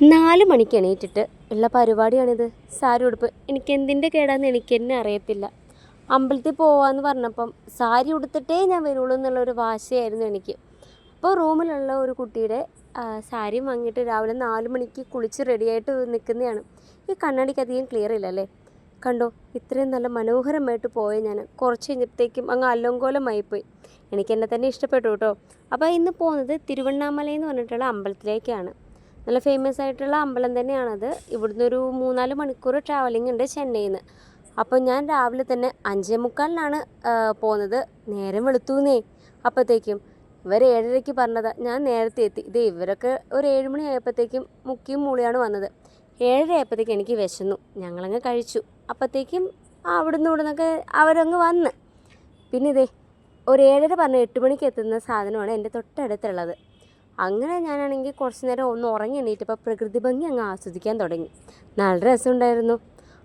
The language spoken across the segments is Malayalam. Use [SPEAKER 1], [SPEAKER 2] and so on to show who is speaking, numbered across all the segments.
[SPEAKER 1] 4 മണിക്ക് എണീറ്റിട്ട് ഉള്ള പരിപാടിയാണിത്. സാരി ഉടുപ്പ്. എനിക്ക് എന്തിൻ്റെ കേടാന്ന് എനിക്ക് തന്നെ അറിയത്തില്ല. അമ്പലത്തിൽ പോവാന്ന് പറഞ്ഞപ്പം സാരി ഉടുത്തിട്ടേ ഞാൻ വരുള്ളൂ എന്നുള്ളൊരു വാശിയായിരുന്നു എനിക്ക്. അപ്പോൾ റൂമിലുള്ള ഒരു കുട്ടിയുടെ സാരിയും വാങ്ങിയിട്ട് രാവിലെ 4 മണിക്ക് കുളിച്ച് റെഡിയായിട്ട് നിൽക്കുന്നതാണ്. ഈ കണ്ണാടിക്ക് അധികം ക്ലിയർ ഇല്ലല്ലേ, കണ്ടോ? ഇത്രയും നല്ല മനോഹരമായിട്ട് പോയ ഞാൻ കുറച്ച് കഴിഞ്ഞപ്പോഴത്തേക്കും അങ്ങ് അല്ലങ്കോലമായിപ്പോയി. എനിക്ക് എന്നെ തന്നെ ഇഷ്ടപ്പെട്ടു കേട്ടോ. അപ്പോൾ ഇന്ന് പോകുന്നത് തിരുവണ്ണാമല എന്ന് പറഞ്ഞിട്ടുള്ള അമ്പലത്തിലേക്കാണ്. നല്ല ഫേമസ് ആയിട്ടുള്ള അമ്പലം തന്നെയാണത്. ഇവിടുന്ന് ഒരു 3-4 മണിക്കൂർ ട്രാവലിംഗ് ഉണ്ട് ചെന്നൈയിൽ നിന്ന്. അപ്പോൾ ഞാൻ രാവിലെ തന്നെ 5:45-നാണ് പോകുന്നത്. നേരം വെളുത്തൂന്നേ. അപ്പോഴത്തേക്കും ഇവർ 7:30-ക്ക് പറഞ്ഞതാണ്. ഞാൻ നേരത്തെ എത്തി. ഇത് ഇവരൊക്കെ ഒരു 7 മണി ആയപ്പോഴത്തേക്കും മുക്കിയും മൂളിയാണ് വന്നത്. 7:30 ആയപ്പോഴത്തേക്കും എനിക്ക് വിശന്നു. ഞങ്ങളങ്ങ് കഴിച്ചു. അപ്പോഴത്തേക്കും അവിടുന്ന് ഇവിടുന്നൊക്കെ അവരങ്ങ് വന്ന്. പിന്നെ ഇതേ ഒരു 7:30 പറഞ്ഞ് 8 മണിക്ക് എത്തുന്ന സാധനമാണ് എൻ്റെ തൊട്ടടുത്തുള്ളത്. അങ്ങനെ ഞാനാണെങ്കിൽ കുറച്ച് നേരം ഒന്ന് ഉറങ്ങി എണീറ്റപ്പോൾ പ്രകൃതി ഭംഗി അങ്ങ് ആസ്വദിക്കാൻ തുടങ്ങി. നല്ല രസമുണ്ടായിരുന്നു.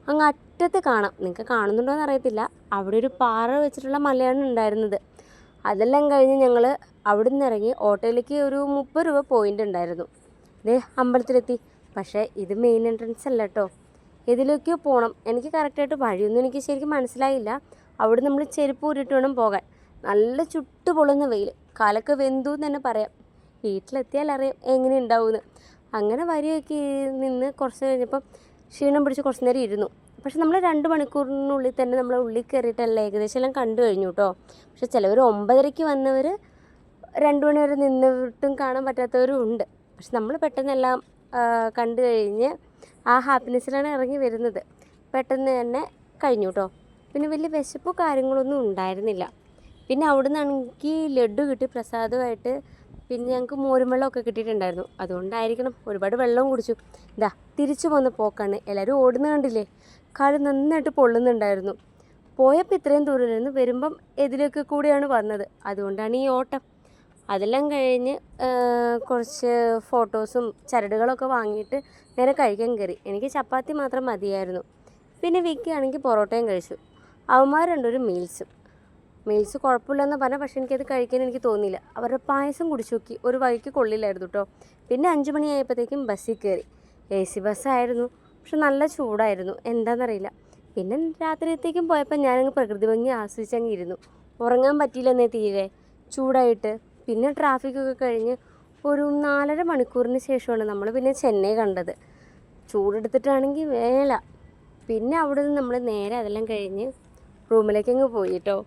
[SPEAKER 1] അങ്ങ് അറ്റത്ത് കാണാം, നിങ്ങൾക്ക് കാണുന്നുണ്ടോ എന്ന് അറിയത്തില്ല, അവിടെ ഒരു പാറ വെച്ചിട്ടുള്ള മലയാണ് ഉണ്ടായിരുന്നത്. അതെല്ലാം കഴിഞ്ഞ് ഞങ്ങൾ അവിടെ നിന്ന് ഇറങ്ങി ഓട്ടോയിലേക്ക് ഒരു 30 രൂപ പോയിൻ്റ് ഉണ്ടായിരുന്നു. ഇതേ അമ്പലത്തിലെത്തി. പക്ഷേ ഇത് മെയിൻ എൻട്രൻസ് അല്ല കേട്ടോ, ഇതിലേക്കോ പോകണം. എനിക്ക് കറക്റ്റായിട്ട് വഴിയൊന്നും എനിക്ക് ശരിക്കും മനസ്സിലായില്ല. അവിടെ നമ്മൾ ചെരുപ്പ് ഊരിയിട്ട് വേണം പോകാൻ. നല്ല ചുട്ടു പൊള്ളുന്ന വെയിൽ, കാലൊക്കെ വെന്തു എന്ന് തന്നെ പറയാം. വീട്ടിലെത്തിയാൽ അറിയാം എങ്ങനെ ഉണ്ടാവുമെന്ന്. അങ്ങനെ വരിയൊക്കെ നിന്ന് കുറച്ച് കഴിഞ്ഞപ്പം ക്ഷീണം പിടിച്ച് കുറച്ച് നേരം ഇരുന്നു. പക്ഷെ നമ്മൾ 2 മണിക്കൂറിനുള്ളിൽ തന്നെ നമ്മൾ ഉള്ളിൽ കയറിയിട്ടല്ല ഏകദേശം എല്ലാം കണ്ടു കഴിഞ്ഞു കേട്ടോ. പക്ഷെ ചിലവർ 9:30-ക്ക് വന്നവർ 2 മണി വരെ നിന്നിട്ടും കാണാൻ പറ്റാത്തവരും ഉണ്ട്. പക്ഷെ നമ്മൾ പെട്ടെന്നെല്ലാം കണ്ടു കഴിഞ്ഞ് ആ ഹാപ്പിനെസ്സിലാണ് ഇറങ്ങി വരുന്നത്. പെട്ടെന്ന് തന്നെ കഴിഞ്ഞു കേട്ടോ. പിന്നെ വലിയ വിശപ്പോ കാര്യങ്ങളൊന്നും ഉണ്ടായിരുന്നില്ല. പിന്നെ അവിടെ നിന്നാണെങ്കിൽ ലഡ്ഡു കിട്ടി പ്രസാദമായിട്ട്. പിന്നെ ഞങ്ങൾക്ക് മോരും വെള്ളമൊക്കെ കിട്ടിയിട്ടുണ്ടായിരുന്നു. അതുകൊണ്ടായിരിക്കണം ഒരുപാട് വെള്ളവും കുടിച്ചു. ഇതാ തിരിച്ചു പോന്ന പോക്കാണ്. എല്ലാവരും ഓടുന്ന കണ്ടില്ലേ, കാല് നന്നായിട്ട് പൊള്ളുന്നുണ്ടായിരുന്നു. പോയപ്പോൾ ഇത്രയും ദൂരമായിരുന്നു, വരുമ്പം എതിലൊക്കെ കൂടിയാണ് വന്നത്. അതുകൊണ്ടാണ് ഈ ഓട്ടം. അതെല്ലാം കഴിഞ്ഞ് കുറച്ച് ഫോട്ടോസും ചരടുകളൊക്കെ വാങ്ങിയിട്ട് നേരെ കഴിക്കാൻ കയറി. എനിക്ക് ചപ്പാത്തി മാത്രം മതിയായിരുന്നു. പിന്നെ വിക്കി ആണെങ്കിൽ പൊറോട്ടയും കഴിച്ചു. അവന്മാർ രണ്ടൊരു മീൽസ് കുഴപ്പമില്ലെന്ന് പറഞ്ഞാൽ, പക്ഷേ എനിക്കത് കഴിക്കാൻ എനിക്ക് തോന്നിയില്ല. അവരുടെ പായസം കുടിച്ചു നോക്കി, ഒരു വഴിക്ക് കൊള്ളില്ലായിരുന്നു കേട്ടോ. പിന്നെ 5 മണിയായപ്പോഴത്തേക്കും ബസ്സിൽ കയറി. AC ബസ്സായിരുന്നു, പക്ഷെ നല്ല ചൂടായിരുന്നു, എന്താണെന്നറിയില്ല. പിന്നെ രാത്രിയത്തേക്കും പോയപ്പോൾ ഞാനങ്ങ് പ്രകൃതി ഭംഗി ആസ്വദിച്ചങ്ങ് ഇരുന്നു. ഉറങ്ങാൻ പറ്റിയില്ലെന്നേ തീരെ ചൂടായിട്ട്. പിന്നെ ട്രാഫിക്കൊക്കെ കഴിഞ്ഞ് ഒരു 4.5 മണിക്കൂറിന് ശേഷമാണ് നമ്മൾ പിന്നെ ചെന്നൈ കണ്ടത്. ചൂടെടുത്തിട്ടാണെങ്കിൽ വേല. പിന്നെ അവിടെ നിന്ന് നമ്മൾ നേരെ അതെല്ലാം കഴിഞ്ഞ് റൂമിലേക്കങ്ങ് പോയി കേട്ടോ.